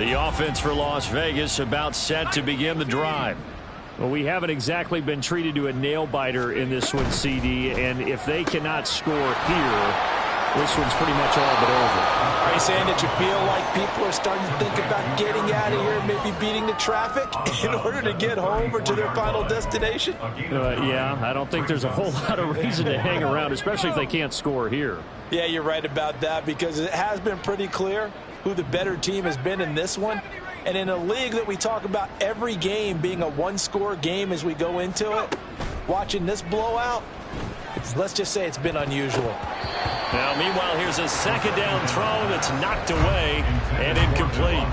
The offense for Las Vegas about set to begin the drive. Well, we haven't exactly been treated to a nail-biter in this one, CD, and if they cannot score here, this one's pretty much all but over. Are you saying that you feel like people are starting to think about getting out of here, maybe beating the traffic in order to get home or to their final destination? Yeah, I don't think there's a whole lot of reason to hang around, especially if they can't score here. Yeah, you're right about that, because it has been pretty clear who the better team has been in this one. And in a league that we talk about every game being a one-score game as we go into it, watching this blowout, let's just say it's been unusual. Now, meanwhile, here's a second down throw that's knocked away and incomplete.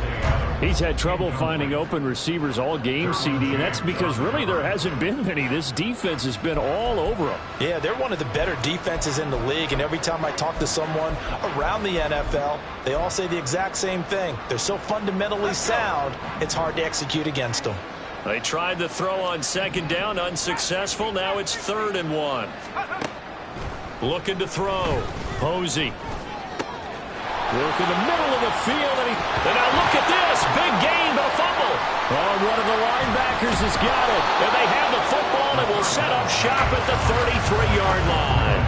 He's had trouble finding open receivers all game, CD, and that's because really there hasn't been many. This defense has been all over them. Yeah, they're one of the better defenses in the league, and every time I talk to someone around the NFL, they all say the exact same thing. They're so fundamentally sound, it's hard to execute against them. They tried the throw on second down, unsuccessful. Now it's 3rd and 1. Looking to throw. Posey. Work in the middle of the field, and now look at this. Big gain, but a fumble. Oh, one of the linebackers has got it. And they have the football, and will set up shop at the 33-yard line.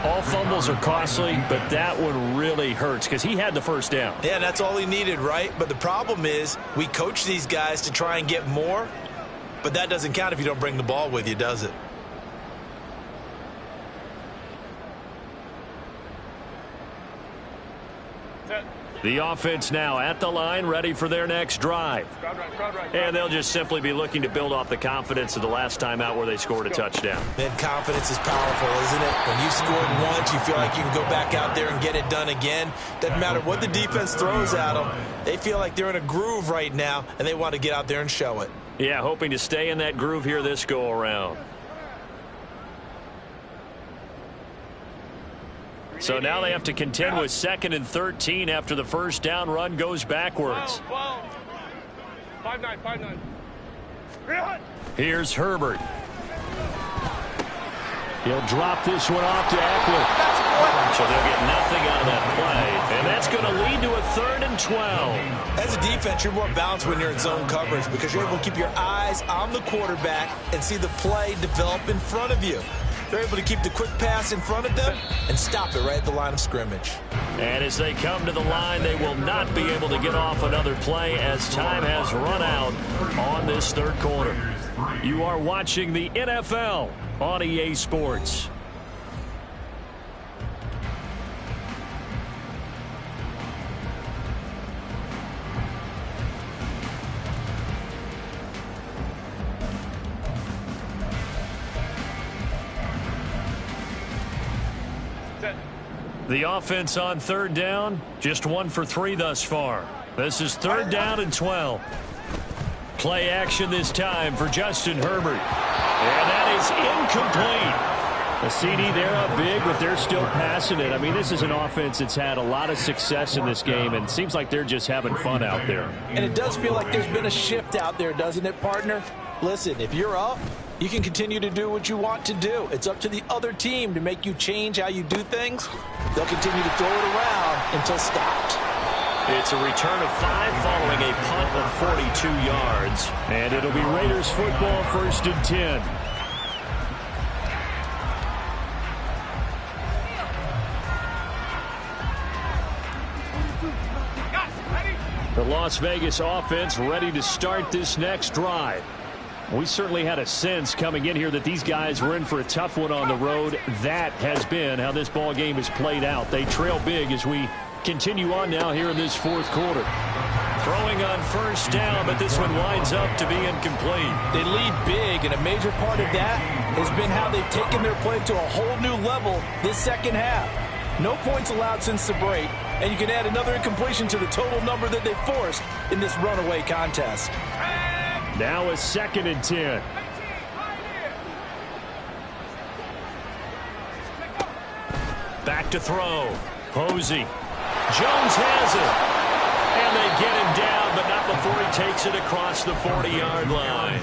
All fumbles are costly, but that one really hurts because he had the first down. Yeah, that's all he needed, right? But the problem is we coach these guys to try and get more, but that doesn't count if you don't bring the ball with you, does it? The offense now at the line, ready for their next drive. And they'll just simply be looking to build off the confidence of the last time out where they scored a touchdown. Man, confidence is powerful, isn't it? When you scored once, you feel like you can go back out there and get it done again. Doesn't matter what the defense throws at them. They feel like they're in a groove right now, and they want to get out there and show it. Yeah, hoping to stay in that groove here this go-around. So now they have to contend with 2nd and 13 after the first down run goes backwards. 5-9. Here's Herbert. He'll drop this one off to Eckler. So they'll get nothing out of that play. And that's going to lead to a 3rd and 12. As a defense, you're more balanced when you're in zone coverage because you're able to keep your eyes on the quarterback and see the play develop in front of you. They're able to keep the quick pass in front of them and stop it right at the line of scrimmage. And as they come to the line, they will not be able to get off another play as time has run out on this 3rd quarter. You are watching the NFL on EA Sports. The offense on 3rd down, just 1 for 3 thus far. This is 3rd down and 12. Play action this time for Justin Herbert. And that is incomplete. The CD, they're up big, but they're still passing it. I mean, this is an offense that's had a lot of success in this game, and it seems like they're just having fun out there. And it does feel like there's been a shift out there, doesn't it, partner? Listen, if you're up, you can continue to do what you want to do. It's up to the other team to make you change how you do things. They'll continue to throw it around until stopped. It's a return of 5 following a punt of 42 yards. And it'll be Raiders football, 1st and 10. The Las Vegas offense ready to start this next drive. We certainly had a sense coming in here that these guys were in for a tough one on the road. That has been how this ball game has played out. They trail big as we continue on now here in this 4th quarter. Throwing on 1st down, but this one winds up to be incomplete. They lead big, and a major part of that has been how they've taken their play to a whole new level this 2nd half. No points allowed since the break, and you can add another incompletion to the total number that they forced in this runaway contest. Now a 2nd and 10. Back to throw. Posey. Jones has it. And they get him down, but not before he takes it across the 40-yard line.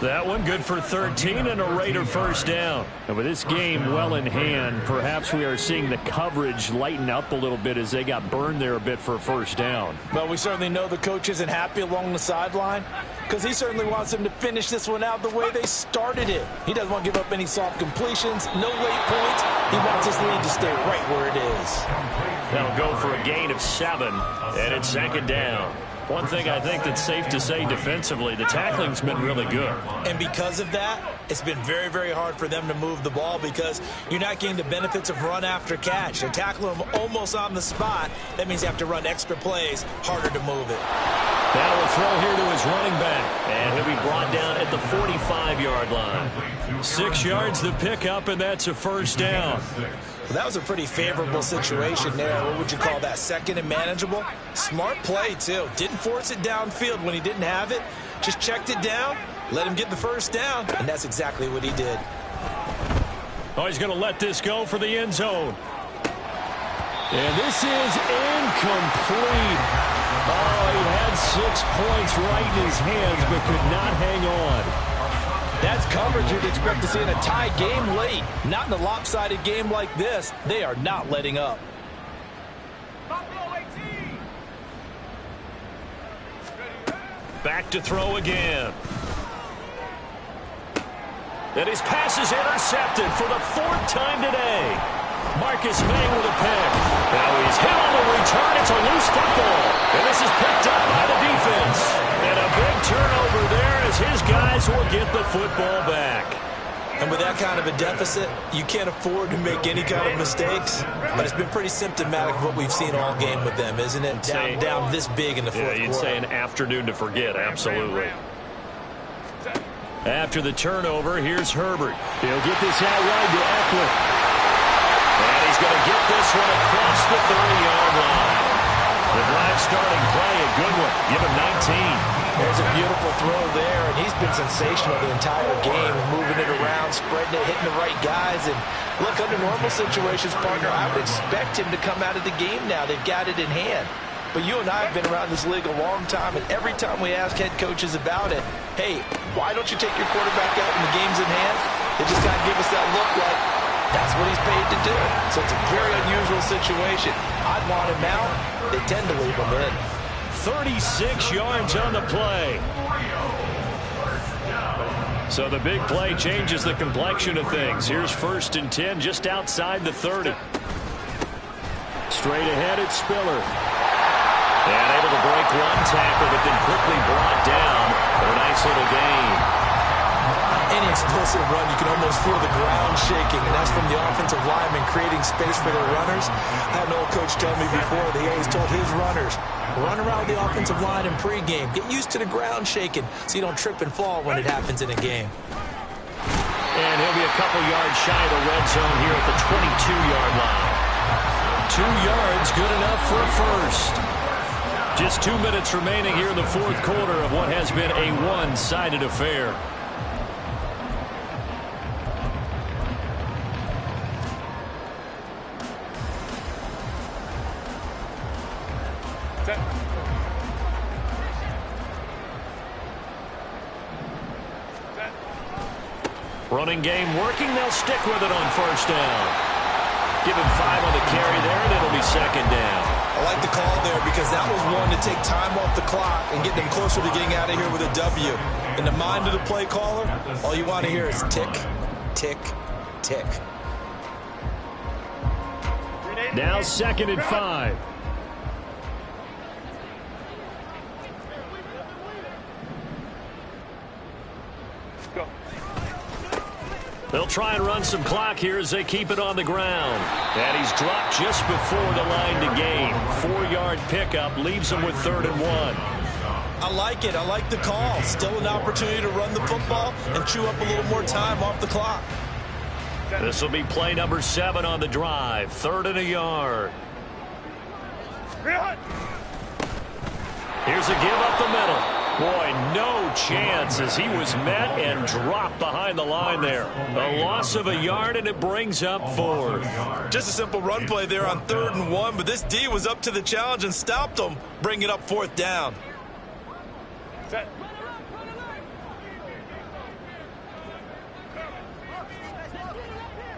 That one good for 13 and a Raider first down. And with this game well in hand, perhaps we are seeing the coverage lighten up a little bit as they got burned there a bit for a first down. Well, we certainly know the coach isn't happy along the sideline because he certainly wants them to finish this one out the way they started it. He doesn't want to give up any soft completions, no late points. He wants his lead to stay right where it is. That'll go for a gain of 7, and it's second down. One thing I think that's safe to say defensively, the tackling's been really good. And because of that, it's been very, very hard for them to move the ball because you're not getting the benefits of run after catch. They're tackling them almost on the spot. That means you have to run extra plays, harder to move it. Now we'll throw here to his running back, and he'll be brought down at the 45-yard line. 6 yards the pickup, and that's a first down. Well, that was a pretty favorable situation there. What would you call that? Second and manageable? Smart play, too. Didn't force it downfield when he didn't have it. Just checked it down, let him get the first down, and that's exactly what he did. Oh, he's going to let this go for the end zone. And this is incomplete. Oh, he had 6 points right in his hands, but could not hang on. That's coverage you'd expect to see in a tie game late. Not in a lopsided game like this. They are not letting up. Back to throw again. And his pass is intercepted for the 4th time today. Marcus May with a pick. Now he's hit on the return. It's a loose football. And this is picked up by the defense. And a big turnover there as his guys will get the football back. And with that kind of a deficit, you can't afford to make any kind of mistakes. But it's been pretty symptomatic of what we've seen all game with them, isn't it? Down this big in the fourth quarter. You'd say an afternoon to forget, absolutely. After the turnover, here's Herbert. He'll get this out wide to Eckler. And he's going to get this one across the 30-yard line. The drive starting play, a good one. Give him 19. There's a beautiful throw there, and he's been sensational the entire game, moving it around, spreading it, hitting the right guys. And look, under normal situations, partner, I would expect him to come out of the game now. They've got it in hand. But you and I have been around this league a long time, and every time we ask head coaches about it, hey, why don't you take your quarterback out when the game's in hand? They just got to give us that look like that's what he's paid to do. So it's a very unusual situation. I'd want him out. They tend to leave him in. 36 yards on the play. So the big play changes the complexion of things. Here's 1st and 10 just outside the 30. Straight ahead, it's Spiller. And able to break one tackle, but then quickly brought down for a nice little gain. Any explosive run, you can almost feel the ground shaking, and that's from the offensive linemen creating space for their runners. I had an old coach tell me before that he always told his runners, run around the offensive line in pregame. Get used to the ground shaking so you don't trip and fall when it happens in a game. And he'll be a couple yards shy of the red zone here at the 22-yard line. 2 yards, good enough for a first. Just 2 minutes remaining here in the fourth quarter of what has been a one-sided affair. Running game working. They'll stick with it on first down. Give him 5 on the carry there, and it'll be second down. I like the call there because that was one to take time off the clock and get them closer to getting out of here with a W. In the mind of the play caller, all you want to hear is tick, tick, tick. Now 2nd and 5. They'll try and run some clock here as they keep it on the ground. And he's dropped just before the line to gain. 4-yard pickup leaves him with 3rd and 1. I like it. I like the call. Still an opportunity to run the football and chew up a little more time off the clock. This will be play number 7 on the drive. 3rd and a yard. Here's a give up the middle. Boy, no chance as he was met and dropped behind the line there. A loss of a yard, and it brings up 4th. Just a simple run play there on 3rd and 1, but this D was up to the challenge and stopped him, bringing up 4th down.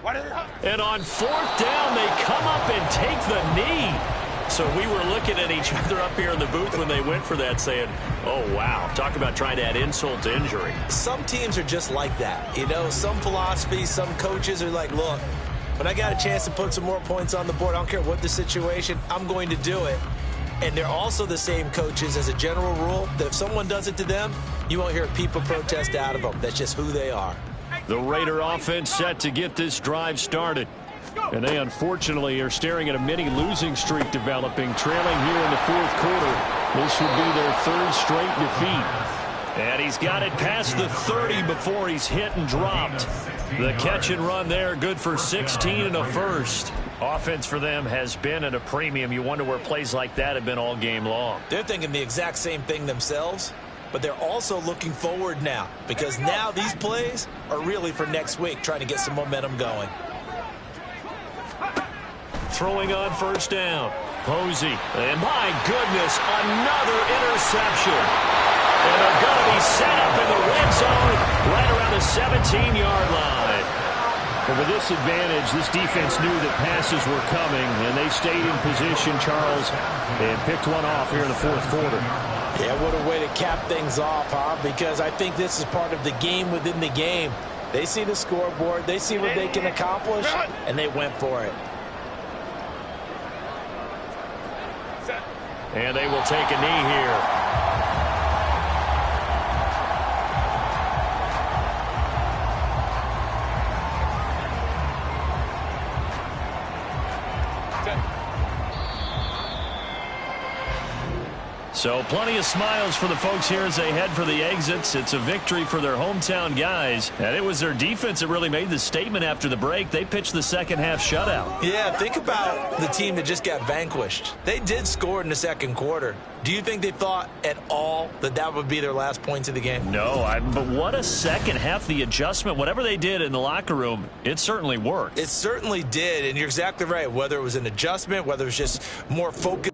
And on fourth down, they come up and take the knee. So we were looking at each other up here in the booth when they went for that saying, oh, wow, talk about trying to add insult to injury. Some teams are just like that. You know, some philosophies, some coaches are like, look, when I got a chance to put some more points on the board, I don't care what the situation, I'm going to do it. And they're also the same coaches as a general rule that if someone does it to them, you won't hear people protest out of them. That's just who they are. The Raider offense set to get this drive started. And they unfortunately are staring at a mini losing streak developing, trailing here in the fourth quarter. This would be their third straight defeat. And he's got it past the 30 before he's hit and dropped. The catch and run there, good for 16 and a first. Offense for them has been at a premium. You wonder where plays like that have been all game long. They're thinking the exact same thing themselves, but they're also looking forward now because now these plays are really for next week, trying to get some momentum going. Throwing on first down. Posey. And my goodness, another interception. And they're going to be set up in the red zone right around the 17-yard line. And with this advantage, this defense knew that passes were coming, and they stayed in position, Charles, and picked one off here in the fourth quarter. Yeah, what a way to cap things off, huh? Because I think this is part of the game within the game. They see the scoreboard, they see what they can accomplish, and they went for it. And they will take a knee here. So plenty of smiles for the folks here as they head for the exits. It's a victory for their hometown guys. And it was their defense that really made the statement after the break. They pitched the second half shutout. Yeah, think about the team that just got vanquished. They did score in the second quarter. Do you think they thought at all that that would be their last points of the game? No, but what a second half. The adjustment, whatever they did in the locker room, it certainly worked. It certainly did, and you're exactly right. Whether it was an adjustment, whether it was just more focus.